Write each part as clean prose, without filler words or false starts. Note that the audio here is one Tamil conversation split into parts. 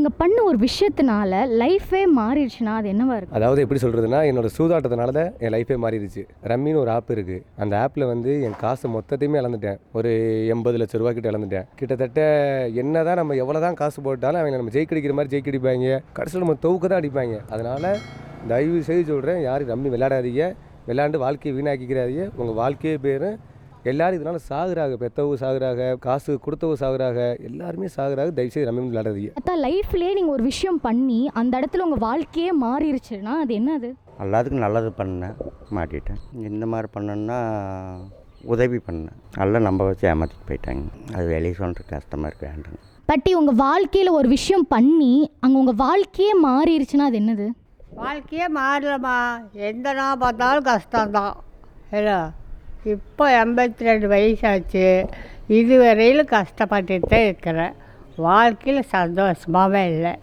நீங்கள் பண்ண ஒரு விஷயத்தினால லைஃபே மாறிடுச்சுன்னா அது என்னவா இருக்கும்? அதாவது எப்படி சொல்கிறதுனா, என்னோட சூதாட்டத்தினால தான் என் லைஃபே மாறிடுச்சு. ரம்மின்னு ஒரு ஆப் இருக்குது. அந்த ஆப்பில் வந்து என் காசு மொத்தத்தையுமே இழந்துட்டேன். ஒரு 80 லட்ச ரூபா கிட்ட இழந்துட்டேன். கிட்டத்தட்ட என்ன தான் நம்ம எவ்வளோ தான் காசு போட்டாலும் அவங்க நம்ம ஜெயிக்கடிக்கிற மாதிரி ஜெயிக்கடிப்பாங்க. கடைசியில் நம்ம தொகுக்க தான் அடிப்பாங்க. அதனால் தயவு செய்து சொல்கிறேன், யாரும் ரம்மி விளையாடாதீங்க. விளையாண்டு வாழ்க்கையை வீணாக்கிக்கிறாதீங்க. உங்கள் வாழ்க்கையே பேர் எல்லாரும் இதனால் சாகுறாங்க. பெற்றவங்க சாகுறாங்க, காசு கொடுத்தவங்க சாகுறாங்க, எல்லாருமே சாகுறாங்க. தயவுசெய்து ரம்மி விளையாடாதீங்க. அதான் லைஃப்லேயே நீங்கள் ஒரு விஷயம் பண்ணி அந்த இடத்துல உங்கள் வாழ்க்கையே மாறிடுச்சுன்னா அது என்னது? எல்லாத்துக்கும் நல்லது பண்ணேன், மாட்டிட்டேன். இந்த மாதிரி பண்ணேன்னா உதவி பண்ணேன், நல்லா நம்ப வச்சு ஏமாற்றிட்டு போயிட்டாங்க. அது வெளியே சொல்கிற கஷ்டமாக இருக்கு, வேண்டாங்க. பட்டி உங்கள் வாழ்க்கையில் ஒரு விஷயம் பண்ணி அங்கே உங்கள் வாழ்க்கையே மாறிடுச்சுன்னா அது என்னது? வாழ்க்கையே மாறலம்மா. எந்த நாள் பார்த்தாலும் கஷ்டம்தான். இல்லை, இப்போ 82 வயசாச்சு. இதுவரையிலும் கஷ்டப்பட்டுட்டு தான் இருக்கிறேன். வாழ்க்கையில் சந்தோஷமாகவே இல்லை.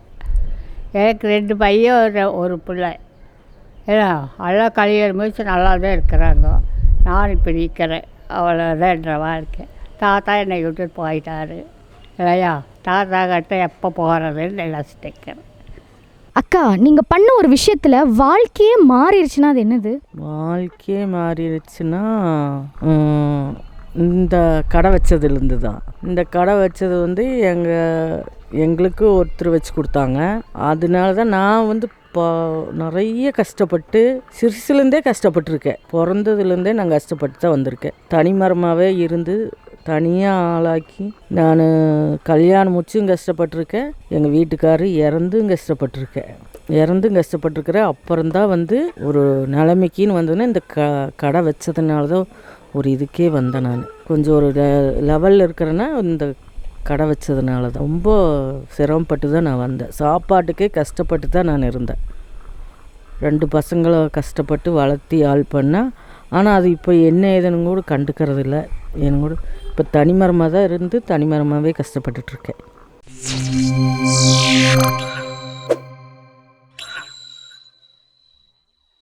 எனக்கு 2 பையன், ஒரு பிள்ளை. ஏன்னா எல்லாம் கல்யாணம் முடிச்சு நல்லா தான் இருக்கிறாங்க. நான் இப்போ நிற்கிறேன். அவ்வளோதான் என்ற வாழ்க்கை. தாத்தா என்னை விட்டுட்டு போயிட்டாரு இல்லையா. தாத்தா கிட்ட எப்போ போகிறதுன்னு நினச்சிட்டு இருக்கிறேன். அக்கா, நீங்கள் பண்ண ஒரு விஷயத்தில் வாழ்க்கையே மாறிடுச்சுன்னா அது என்னது? வாழ்க்கையே மாறிடுச்சுன்னா இந்த கடை வச்சதுலேருந்து தான். இந்த கடை வச்சது வந்து எங்களுக்கு ஒருத்தர் வச்சு கொடுத்தாங்க. அதனால தான் நான் வந்து இப்போ நிறைய கஷ்டப்பட்டு சிறுசுலேருந்தே கஷ்டப்பட்டுருக்கேன். பிறந்ததுலேருந்தே நான் கஷ்டப்பட்டு தான் வந்திருக்கேன். தனிமரமாகவே இருந்து தனியாக ஆளாக்கி நான் கல்யாணம் முடிச்சும் கஷ்டப்பட்டிருக்கேன். எங்கள் வீட்டுக்காரர் இறந்தும் கஷ்டப்பட்டிருக்கிறேன். அப்புறம்தான் வந்து ஒரு நிலைமைக்கின்னு வந்தோன்னே இந்த கடை வச்சதுனால தான் ஒரு இதுக்கே வந்தேன். நான் கொஞ்சம் ஒரு லெவலில் இருக்கிறேன்னா இந்த கடை வச்சதுனால தான். ரொம்ப சிரமப்பட்டு தான் நான் வந்தேன். சாப்பாட்டுக்கே கஷ்டப்பட்டு தான் நான் இருந்தேன். 2 பசங்களை கஷ்டப்பட்டு வளர்த்தி ஆள் பண்ணேன். ஆனால் அது இப்போ என்ன ஏதுன்னு கூட கண்டுக்கிறது இல்லை. எனக்கு கூட இப்போ தனிமரமாக தான் இருந்து தனிமரமாகவே கஷ்டப்பட்டுட்ருக்கேன்.